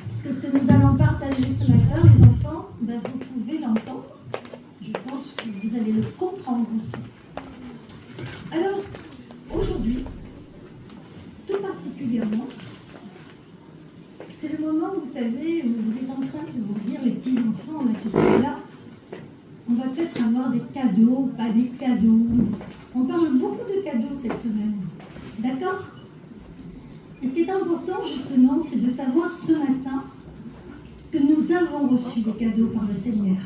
Puisque ce que nous allons partager ce matin, les enfants, vous pouvez l'entendre. Je pense que vous allez le comprendre aussi. Alors, aujourd'hui, tout particulièrement, c'est le moment, vous savez, où vous êtes en train de vous dire, les petits-enfants là, qui sont là, on va peut-être avoir des cadeaux, pas des cadeaux. On parle beaucoup de cadeaux cette semaine. D'accord ? Et ce qui est important, justement, c'est de savoir ce matin que nous avons reçu des cadeaux par le Seigneur.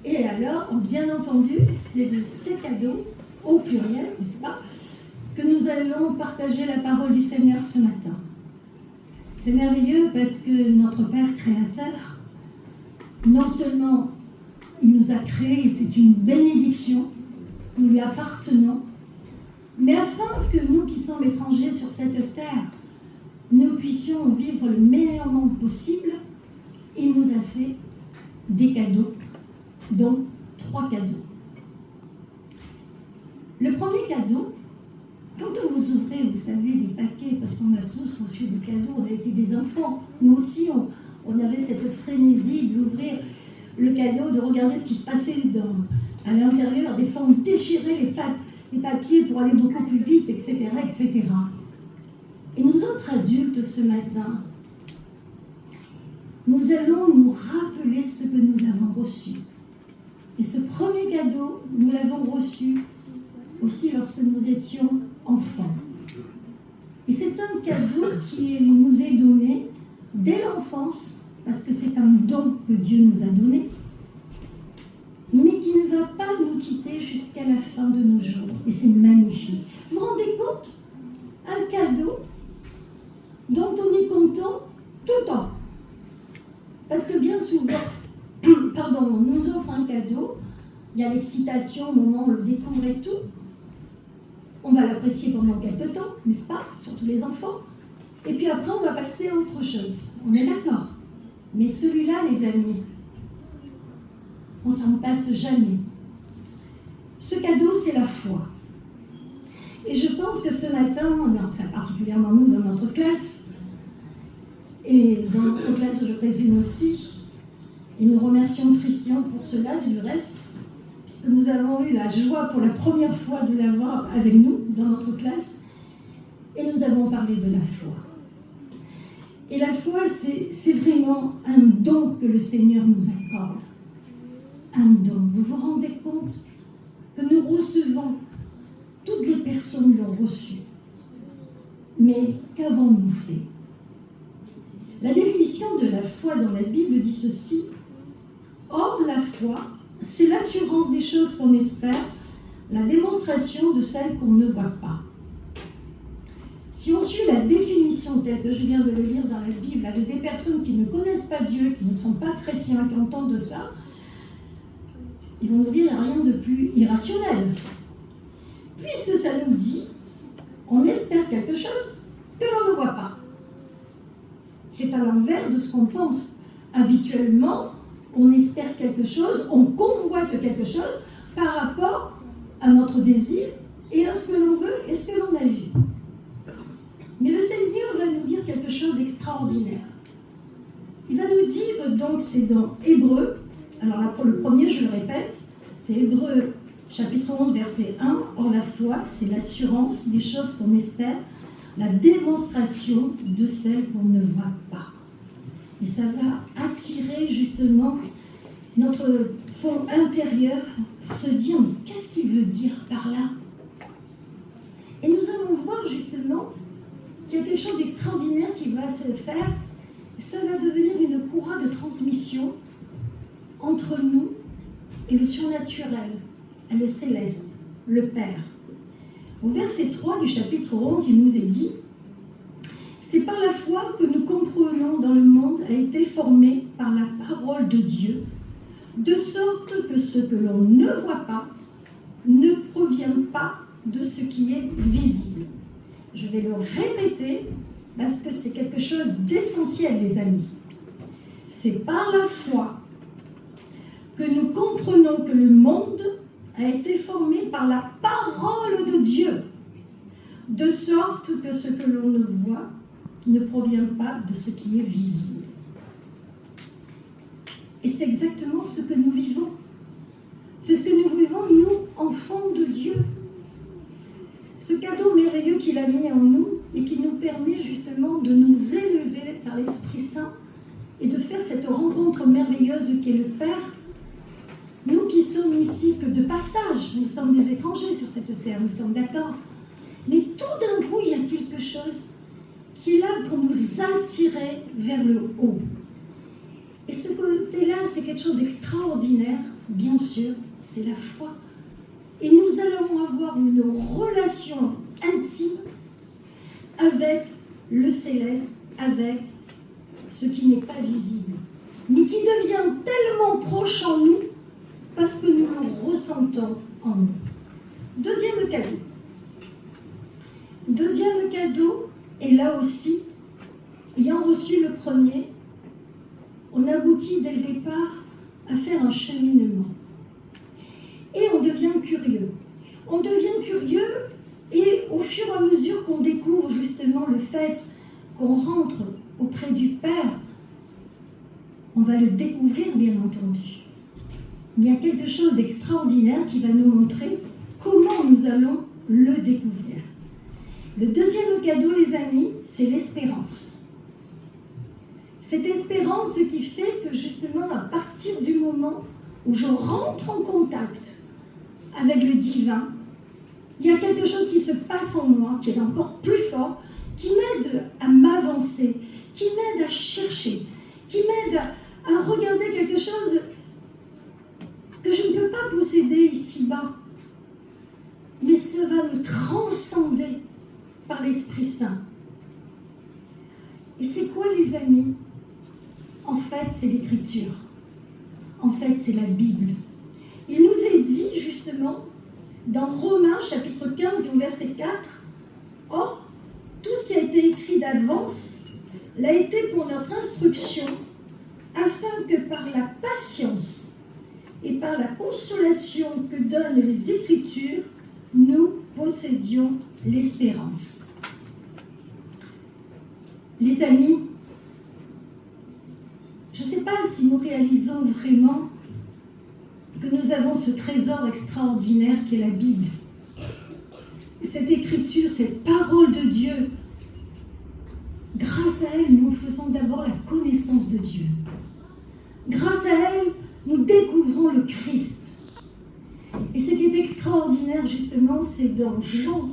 Et alors, bien entendu, c'est de ces cadeaux, au pluriel, n'est-ce pas, que nous allons partager la parole du Seigneur ce matin. C'est merveilleux parce que notre Père créateur, non seulement il nous a créés, c'est une bénédiction, nous lui appartenons, mais afin que nous qui sommes étrangers sur cette terre, nous puissions vivre le meilleur monde possible, il nous a fait des cadeaux, dont 3 cadeaux. Le premier cadeau, quand vous ouvrez, vous savez, des paquets, parce qu'on a tous reçu des cadeaux, on a été des enfants, nous aussi on avait cette frénésie d'ouvrir le cadeau, de regarder ce qui se passait à l'intérieur, des fois on déchirait les papiers pour aller beaucoup plus vite, etc., etc. Et nous autres adultes, ce matin, nous allons nous rappeler ce que nous avons reçu. Et ce premier cadeau, nous l'avons reçu aussi lorsque nous étions enfants. Et c'est un cadeau qui nous est donné dès l'enfance, parce que c'est un don que Dieu nous a donné, mais qui ne va pas nous quitter jusqu'à la fin de nos jours. Et c'est magnifique. Vous vous rendez compte ? Un cadeau dont on est content tout le temps. Parce que bien souvent, on nous offre un cadeau, il y a l'excitation au moment où on le découvre et tout. On va l'apprécier pendant quelques temps, n'est-ce pas ? Surtout les enfants. Et puis après, on va passer à autre chose. On est d'accord. Mais celui-là, les amis, on ne s'en passe jamais. Ce cadeau, c'est la foi. Et je pense que ce matin, enfin particulièrement nous dans notre classe, et dans notre classe je présume aussi, et nous remercions Christian pour cela du reste, puisque nous avons eu la joie pour la première fois de l'avoir avec nous dans notre classe, et nous avons parlé de la foi. Et la foi, c'est vraiment un don que le Seigneur nous accorde. Un don. Vous vous rendez compte que nous recevons, toutes les personnes l'ont reçu. Mais qu'avons-nous fait ? La définition de la foi dans la Bible dit ceci. Or, la foi, c'est l'assurance des choses qu'on espère, la démonstration de celles qu'on ne voit pas. Si on suit la définition telle que je viens de le lire dans la Bible, avec des personnes qui ne connaissent pas Dieu, qui ne sont pas chrétiens, qui entendent ça, ils vont nous dire qu'il n'y a rien de plus irrationnel. Puisque ça nous dit, on espère quelque chose que l'on ne voit pas. C'est à l'envers de ce qu'on pense. Habituellement, on espère quelque chose, on convoite quelque chose par rapport à notre désir et à ce que l'on veut et ce que l'on a vu. Mais le Seigneur va nous dire quelque chose d'extraordinaire. Il va nous dire, donc c'est dans Hébreux, alors là pour le premier je le répète, c'est Hébreux chapitre 11 verset 1, or la foi c'est l'assurance des choses qu'on espère, la démonstration de celles qu'on ne voit pas. Et ça va attirer justement notre fond intérieur, se dire mais qu'est-ce qu'il veut dire par là ? Et nous allons voir justement qu'il y a quelque chose d'extraordinaire qui va se faire. Ça va devenir une courroie de transmission entre nous et le surnaturel, et le céleste, le Père. Au verset 3 du chapitre 11, il nous est dit « C'est par la foi que nous comprenons dans le monde a été formé par la parole de Dieu, de sorte que ce que l'on ne voit pas ne provient pas de ce qui est visible. » Je vais le répéter parce que c'est quelque chose d'essentiel, les amis. C'est par la foi que nous comprenons que le monde a été formé par la parole de Dieu, de sorte que ce que l'on ne voit ne provient pas de ce qui est visible. Et c'est exactement ce que nous vivons. C'est ce que nous vivons, nous, enfants de Dieu. Ce cadeau merveilleux qu'il a mis en nous et qui nous permet justement de nous élever par l'Esprit Saint et de faire cette rencontre merveilleuse qu'est le Père. Nous qui sommes ici que de passage, nous sommes des étrangers sur cette terre, nous sommes d'accord. Mais tout d'un coup, il y a quelque chose qui est là pour nous attirer vers le haut. Et ce côté-là, c'est quelque chose d'extraordinaire, bien sûr, c'est la foi. Et nous allons avoir une relation intime avec le céleste, avec ce qui n'est pas visible, mais qui devient tellement proche en nous parce que nous le ressentons en nous. Deuxième cadeau. Deuxième cadeau, et là aussi, ayant reçu le premier, on aboutit dès le départ à faire un cheminement. Et on devient curieux. On devient curieux et au fur et à mesure qu'on découvre justement le fait qu'on rentre auprès du Père, on va le découvrir bien entendu. Mais il y a quelque chose d'extraordinaire qui va nous montrer comment nous allons le découvrir. Le deuxième cadeau, les amis, c'est l'espérance. Cette espérance qui fait que justement, à partir du moment où je rentre en contact avec le divin, il y a quelque chose qui se passe en moi, qui est encore plus fort, qui m'aide à m'avancer, qui m'aide à chercher, qui m'aide à regarder quelque chose que je ne peux pas posséder ici-bas. Mais ça va me transcender par l'Esprit Saint. Et c'est quoi, les amis? En fait, c'est l'Écriture. En fait, c'est la Bible. Il nous est dit, justement, dans Romains, chapitre 15, et au verset 4, « Or, tout ce qui a été écrit d'avance l'a été pour notre instruction, afin que par la patience et par la consolation que donnent les Écritures, nous possédions l'espérance. » Les amis, je ne sais pas si nous réalisons vraiment que nous avons ce trésor extraordinaire qu'est la Bible. Et cette écriture, cette parole de Dieu, grâce à elle, nous faisons d'abord la connaissance de Dieu. Grâce à elle, nous découvrons le Christ. Et ce qui est extraordinaire, justement, c'est dans Jean.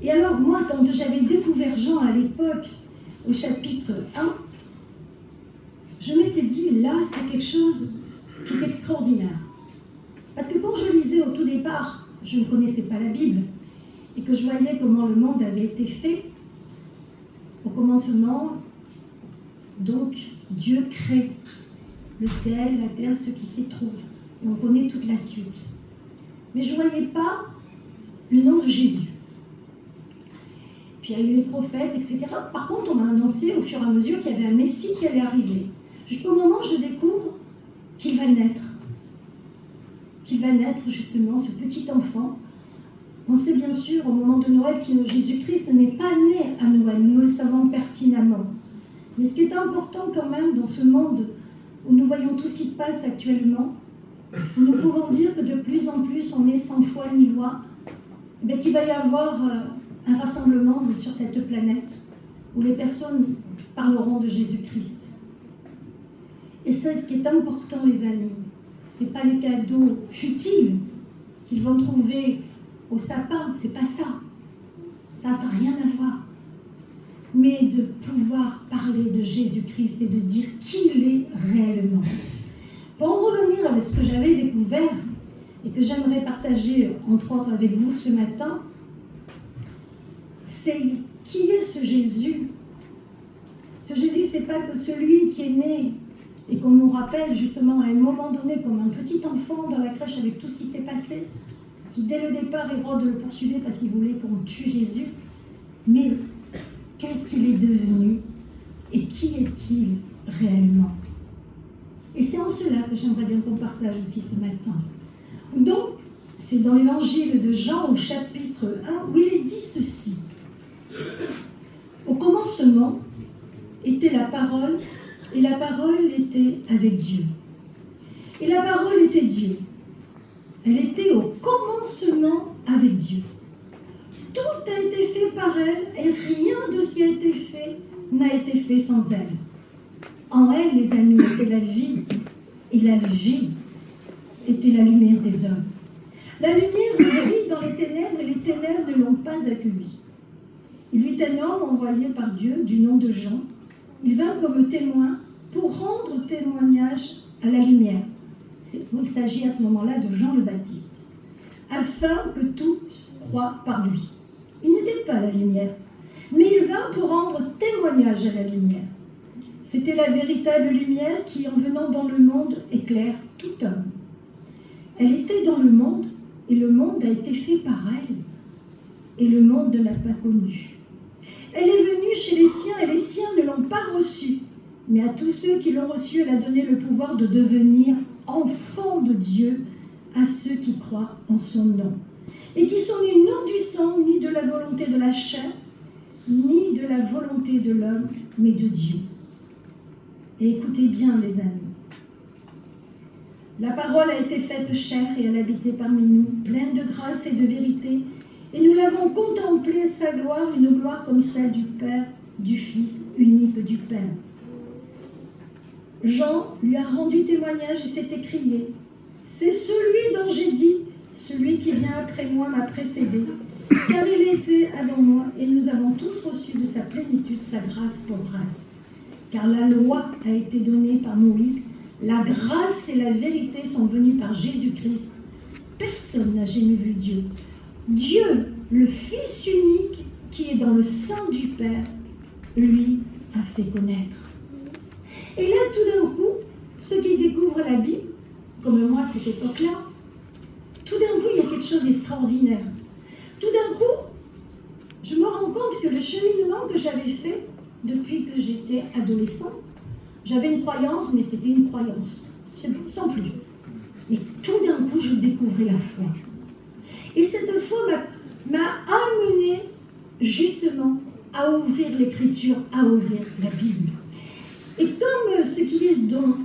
Et alors, moi, quand j'avais découvert Jean à l'époque, au chapitre 1, je m'étais dit, là, c'est quelque chose qui est extraordinaire. Parce que quand je lisais au tout départ, je ne connaissais pas la Bible, et que je voyais comment le monde avait été fait, au commencement, donc, Dieu crée le ciel, la terre, ce qui s'y trouve. Et on connaît toute la suite. Mais je ne voyais pas le nom de Jésus. Puis il y a eu les prophètes, etc. Par contre, on m'a annoncé au fur et à mesure qu'il y avait un Messie qui allait arriver. Jusqu'au moment où je découvre qu'il va naître. Qu'il va naître justement, ce petit enfant. On sait bien sûr au moment de Noël que Jésus-Christ n'est pas né à Noël, nous le savons pertinemment. Mais ce qui est important quand même dans ce monde où nous voyons tout ce qui se passe actuellement, nous pouvons dire que de plus en plus on est sans foi ni loi, qu'il va y avoir un rassemblement sur cette planète où les personnes parleront de Jésus-Christ. Et c'est ce qui est important, les amis. Ce n'est pas les cadeaux futiles qu'ils vont trouver au sapin, c'est pas ça. Ça n'a rien à voir. Mais de pouvoir parler de Jésus-Christ et de dire qui il est réellement. Pour en revenir à ce que j'avais découvert et que j'aimerais partager entre autres avec vous ce matin, c'est qui est ce Jésus? Ce Jésus, c'est pas que celui qui est né et qu'on nous rappelle justement à un moment donné comme un petit enfant dans la crèche avec tout ce qui s'est passé, qui dès le départ Hérode le poursuivait parce qu'il voulait qu'on tue Jésus. Mais qu'est-ce qu'il est devenu et qui est-il réellement? Et c'est en cela que j'aimerais bien qu'on partage aussi ce matin. Donc, c'est dans l'évangile de Jean au chapitre 1 où il est dit ceci. Au commencement était la parole, et la parole était avec Dieu. Et la parole était Dieu. Elle était au commencement avec Dieu. Tout a été fait par elle, et rien de ce qui a été fait n'a été fait sans elle. En elle, les amis, était la vie, et la vie était la lumière des hommes. La lumière brille dans les ténèbres, et les ténèbres ne l'ont pas accueillie. Il eut un homme envoyé par Dieu, du nom de Jean. Il vint comme témoin pour rendre témoignage à la lumière. Il s'agit à ce moment-là de Jean le Baptiste, afin que tous croient par lui. Il n'était pas la lumière, mais il vint pour rendre témoignage à la lumière. C'était la véritable lumière qui, en venant dans le monde, éclaire tout homme. Elle était dans le monde, et le monde a été fait par elle, et le monde ne l'a pas connue. Elle est venue chez les siens, et les siens ne l'ont pas reçue. Mais à tous ceux qui l'ont reçue, elle a donné le pouvoir de devenir enfants de Dieu, à ceux qui croient en son nom. Et qui sont nés non du sang, ni de la volonté de la chair, ni de la volonté de l'homme, mais de Dieu. Et écoutez bien, les amis. La parole a été faite chair et elle habitait parmi nous, pleine de grâce et de vérité. Et nous l'avons contemplé, sa gloire, une gloire comme celle du Père, du Fils unique du Père. Jean lui a rendu témoignage et s'est écrié « C'est celui dont j'ai dit, celui qui vient après moi m'a précédé, car il était avant moi et nous avons tous reçu de sa plénitude sa grâce pour grâce. Car la loi a été donnée par Moïse, la grâce et la vérité sont venues par Jésus-Christ. Personne n'a jamais vu Dieu. Dieu, le Fils unique qui est dans le sein du Père, lui a fait connaître. » Et là, tout d'un coup, ceux qui découvrent la Bible, comme moi à cette époque-là, tout d'un coup, il y a quelque chose d'extraordinaire. Tout d'un coup, je me rends compte que le cheminement que j'avais fait depuis que j'étais adolescente, j'avais une croyance, mais c'était une croyance, sans plus. Et tout d'un coup, je découvrais la foi. Et cette foi m'a amené justement à ouvrir l'Écriture, à ouvrir la Bible. Et comme ce qui est dans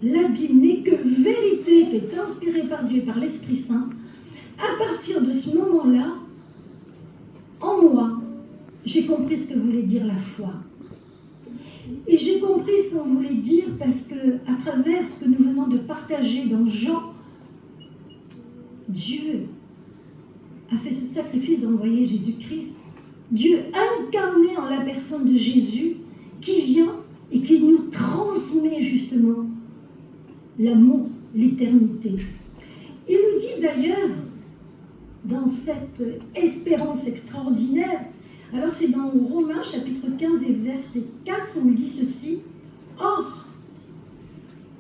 la Bible n'est que vérité, qui est inspirée par Dieu et par l'Esprit Saint, à partir de ce moment-là, en moi, j'ai compris ce que voulait dire la foi. Et j'ai compris ce qu'on voulait dire parce que, à travers ce que nous venons de partager dans Jean, Dieu a fait ce sacrifice d'envoyer Jésus-Christ. Dieu incarné en la personne de Jésus qui vient et qui nous transmet justement l'amour, l'éternité. Il nous dit d'ailleurs, dans cette espérance extraordinaire, alors c'est dans Romains chapitre 15 et verset 4 où il dit ceci, « Or,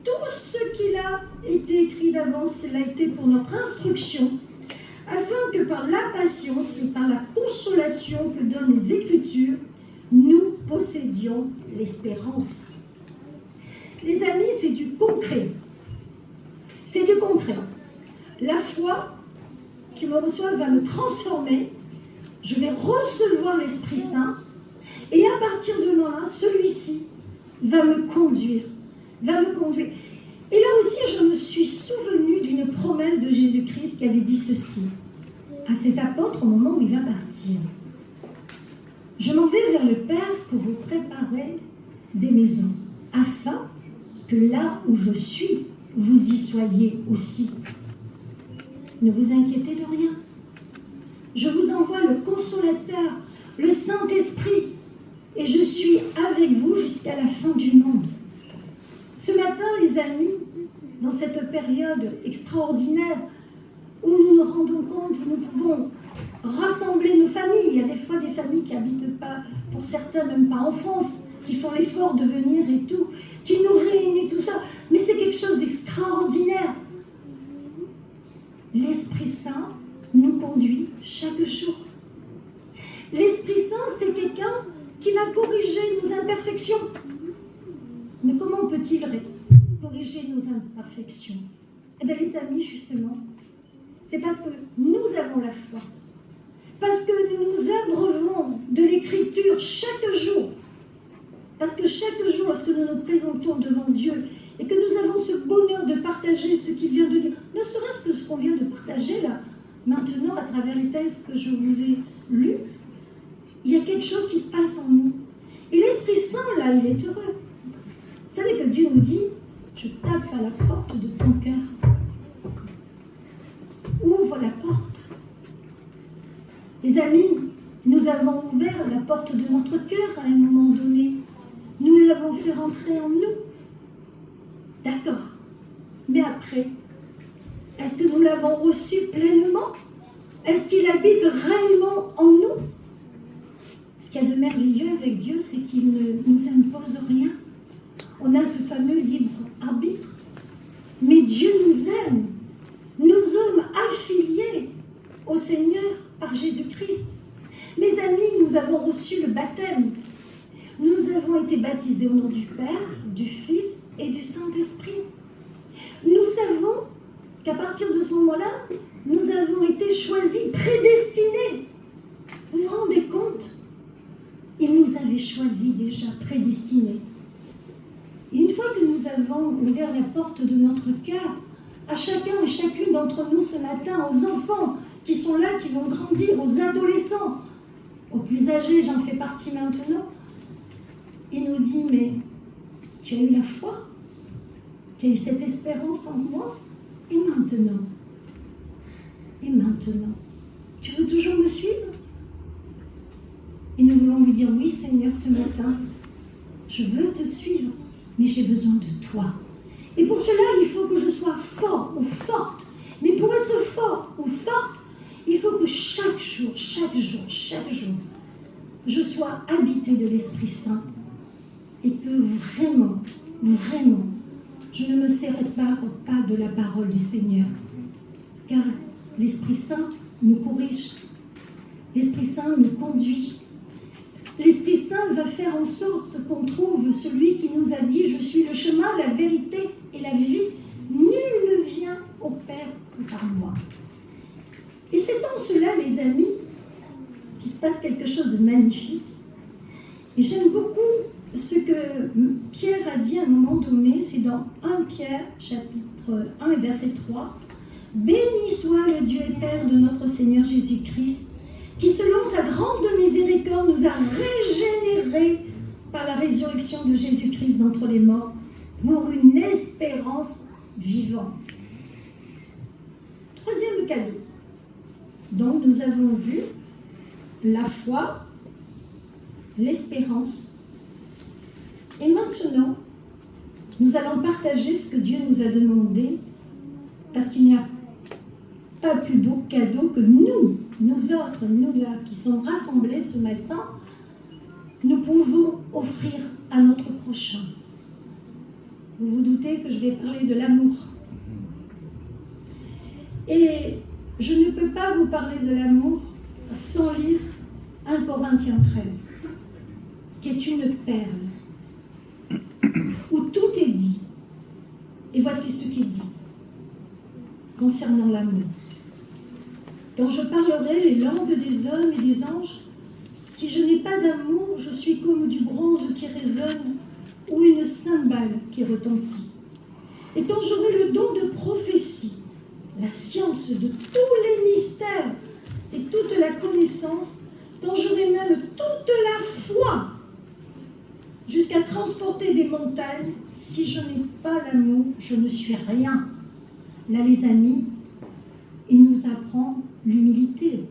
tout ce qu'il a été écrit d'avance, cela a été pour notre instruction, afin que par la patience et par la consolation que donnent les Écritures, nous possédions l'espérance. » Les amis, c'est du concret. C'est du concret. La foi qui me reçoit va me transformer. Je vais recevoir l'Esprit Saint. Et à partir de ce moment-là, celui-ci va me conduire. Et là aussi, je me suis souvenue d'une promesse de Jésus-Christ qui avait dit ceci à ses apôtres au moment où il va partir. « Je m'en vais vers le Père pour vous préparer des maisons, afin que là où je suis, vous y soyez aussi. Ne vous inquiétez de rien. Je vous envoie le Consolateur, le Saint-Esprit, et je suis avec vous jusqu'à la fin du monde. » Ce matin, les amis, dans cette période extraordinaire où nous nous rendons compte, nous pouvons rassembler nos familles. Il y a des fois des familles qui n'habitent pas, pour certains même pas en France, qui font l'effort de venir et tout, qui nous réunissent, tout ça. Mais c'est quelque chose d'extraordinaire. L'Esprit Saint nous conduit chaque jour. L'Esprit Saint, c'est quelqu'un qui va corriger nos imperfections. Mais comment peut-il corriger nos imperfections? Eh bien, les amis, justement, c'est parce que nous avons la foi. Parce que nous nous abreuvons de l'Écriture chaque jour. Parce que chaque jour, lorsque nous nous présentons devant Dieu et que nous avons ce bonheur de partager ce qu'il vient de dire, ne serait-ce que ce qu'on vient de partager là, maintenant à travers les textes que je vous ai lus, il y a quelque chose qui se passe en nous. Et l'Esprit Saint, là, il est heureux. Vous savez que Dieu nous dit, je tape à la porte de ton cœur. Ouvre la porte. Les amis, nous avons ouvert la porte de notre cœur à un moment donné. Nous l'avons fait rentrer en nous. D'accord. Mais après, est-ce que nous l'avons reçu pleinement? Est-ce qu'il habite réellement en nous? Ce qu'il y a de merveilleux avec Dieu, c'est qu'il ne nous impose rien. On a ce fameux libre arbitre. Mais Dieu nous aime. Nous sommes affiliés au Seigneur par Jésus-Christ. Mes amis, nous avons reçu le baptême. Nous avons été baptisés au nom du Père, du Fils et du Saint-Esprit. Nous savons qu'à partir de ce moment-là, nous avons été choisis, prédestinés. Vous vous rendez compte? Il nous avait choisis déjà, prédestinés. Et une fois que nous avons ouvert la porte de notre cœur, à chacun et chacune d'entre nous ce matin, aux enfants qui sont là, qui vont grandir, aux adolescents, aux plus âgés, j'en fais partie maintenant, il nous dit, mais tu as eu la foi, tu as eu cette espérance en moi, et maintenant, tu veux toujours me suivre? Et nous voulons lui dire, oui Seigneur, ce matin, je veux te suivre, mais j'ai besoin de toi. Et pour cela, il faut que je sois fort ou forte. Mais pour être fort ou forte, il faut que chaque jour, je sois habité de l'Esprit Saint. Et que vraiment, je ne me sépare pas de la parole du Seigneur. Car l'Esprit Saint nous corrige. L'Esprit Saint nous conduit. L'Esprit Saint va faire en sorte qu'on trouve celui qui nous a dit « Je suis le chemin, la vérité et la vie. Nul ne vient au Père que par moi. » Et c'est en cela, les amis, qu'il se passe quelque chose de magnifique. Et j'aime beaucoup ce que Pierre a dit à un moment donné, c'est dans 1 Pierre, chapitre 1 et verset 3. « Béni soit le Dieu et Père de notre Seigneur Jésus-Christ, qui selon sa grande miséricorde nous a régénérés par la résurrection de Jésus-Christ d'entre les morts pour une espérance vivante. » Troisième cadeau. Donc nous avons vu la foi, l'espérance. Et maintenant, nous allons partager ce que Dieu nous a demandé, parce qu'il n'y a pas plus beau cadeau que nous autres, nous là, qui sommes rassemblés ce matin, nous pouvons offrir à notre prochain. Vous vous doutez que je vais parler de l'amour. Et je ne peux pas vous parler de l'amour sans lire 1 Corinthiens 13, qui est une perle, où tout est dit. Et voici ce qu'il dit concernant l'amour. Quand je parlerai les langues des hommes et des anges, si je n'ai pas d'amour, je suis comme du bronze qui résonne ou une cymbale qui retentit. Et quand j'aurai le don de prophétie, la science de tous les mystères et toute la connaissance, quand j'aurai même toute la foi jusqu'à transporter des montagnes, si je n'ai pas l'amour, je ne suis rien. Là, les amis, il nous apprend l'humilité.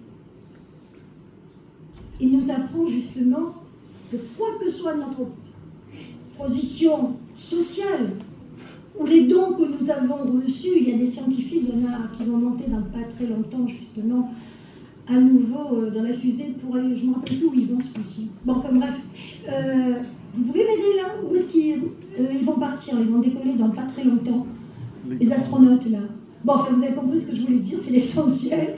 Il nous apprend justement que quoi que soit notre position sociale ou les dons que nous avons reçus, il y a des scientifiques, il y en a qui vont monter dans pas très longtemps justement à nouveau dans la fusée pour aller, je ne me rappelle plus où ils vont ce coup-ci. Bon, enfin bref, vous pouvez m'aider là? Où est-ce qu'ils vont partir? Ils vont décoller dans pas très longtemps, les astronautes là. Bon, enfin vous avez compris ce que je voulais dire, c'est l'essentiel.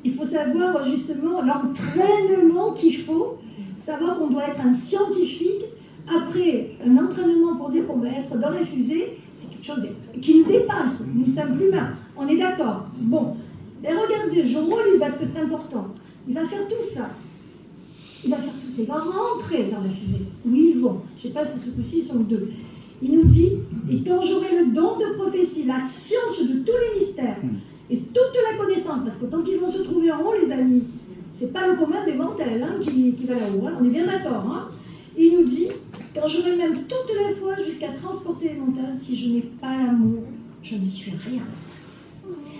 Il faut savoir justement l'entraînement qu'il faut, savoir qu'on doit être un scientifique. Après un entraînement pour dire qu'on va être dans la fusée, c'est quelque chose qui nous dépasse. Nous sommes l'humain, on est d'accord. Bon, et regardez, je relis parce que c'est important. Il va faire tout ça. il va faire tous ces gars rentrer dans la fusée. Oui, ils vont. Je ne sais pas si ce coup-ci, ils sont deux. Il nous dit, et quand j'aurai le don de prophétie, la science de tous les mystères, et toute la connaissance, parce que quand ils vont se trouver en haut, les amis, c'est pas le commun des mortels hein, qui va là-haut, hein, on est bien d'accord. Hein. Il nous dit, quand j'aurai même toute la foi jusqu'à transporter les montagnes, si je n'ai pas l'amour, je ne suis rien.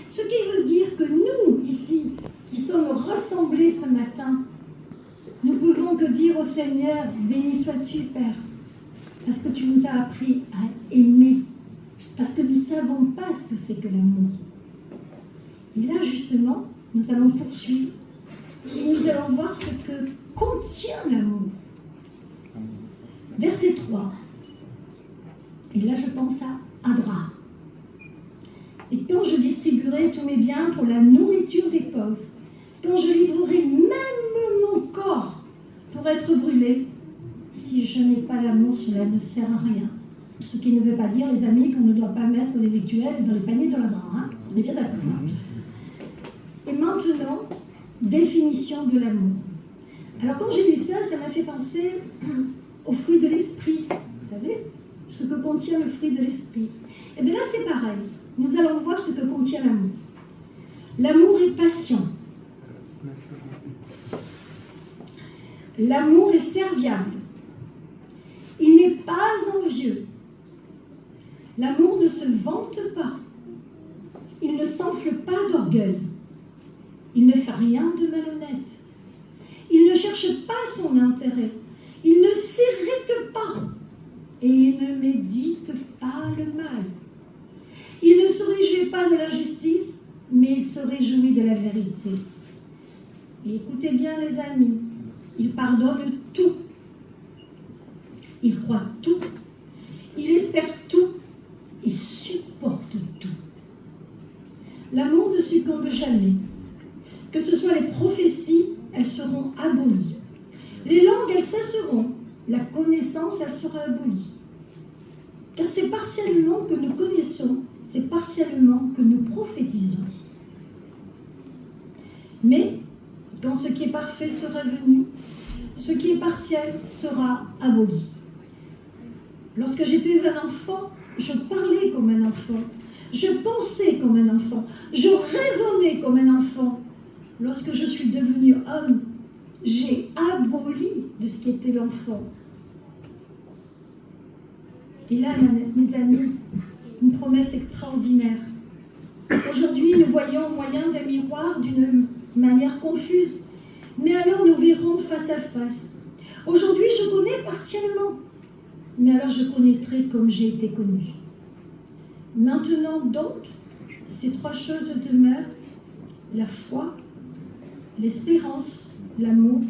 Ce qui veut dire que nous, ici, qui sommes rassemblés ce matin, nous pouvons que dire au Seigneur, béni sois-tu, Père, parce que tu nous as appris à aimer, parce que nous ne savons pas ce que c'est que l'amour. Et là, justement, nous allons poursuivre et nous allons voir ce que contient l'amour. Verset 3. Et là, je pense à Abraham. Et quand je distribuerai tous mes biens pour la nourriture des pauvres, quand je livrerai même mon corps pour être brûlé, si je n'ai pas l'amour, cela ne sert à rien. Ce qui ne veut pas dire, les amis, qu'on ne doit pas mettre des rituels dans les paniers de l'Abraham. Hein, on est bien d'accord. Hein. Et maintenant, définition de l'amour. Alors quand j'ai dit ça, ça m'a fait penser au fruit de l'esprit. Vous savez, ce que contient le fruit de l'esprit. Et bien là, c'est pareil. Nous allons voir ce que contient l'amour. L'amour est patient. L'amour est serviable. Il n'est pas envieux. L'amour ne se vante pas. Il ne s'enfle pas d'orgueil. Il ne fait rien de malhonnête. Il ne cherche pas son intérêt. Il ne s'irrite pas. Et il ne médite pas le mal. Il ne se réjouit pas de l'injustice, mais il se réjouit de la vérité. Et écoutez bien les amis, il pardonne tout. Il croit tout. Il espère tout. Il supporte tout. L'amour ne succombe jamais. Que ce soit les prophéties, elles seront abolies. Les langues, elles cesseront. La connaissance, elle sera abolie. Car c'est partiellement que nous connaissons, c'est partiellement que nous prophétisons. Mais, quand ce qui est parfait sera venu, ce qui est partiel sera aboli. Lorsque j'étais un enfant, je parlais comme un enfant, je pensais comme un enfant, je raisonnais comme un enfant. Lorsque je suis devenu homme, j'ai aboli de ce qui était l'enfant. Et là, mes amis, une promesse extraordinaire. Aujourd'hui, nous voyons au moyen des miroirs d'une manière confuse, mais alors nous verrons face à face. Aujourd'hui, je connais partiellement, mais alors je connaîtrai comme j'ai été connu. Maintenant donc, ces trois choses demeurent, la foi, l'espérance, l'amour,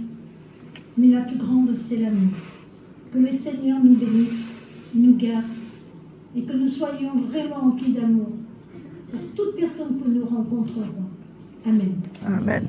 mais la plus grande, c'est l'amour. Que le Seigneur nous bénisse, nous garde, et que nous soyons vraiment remplis d'amour pour toute personne que nous rencontrerons. Amen. Amen.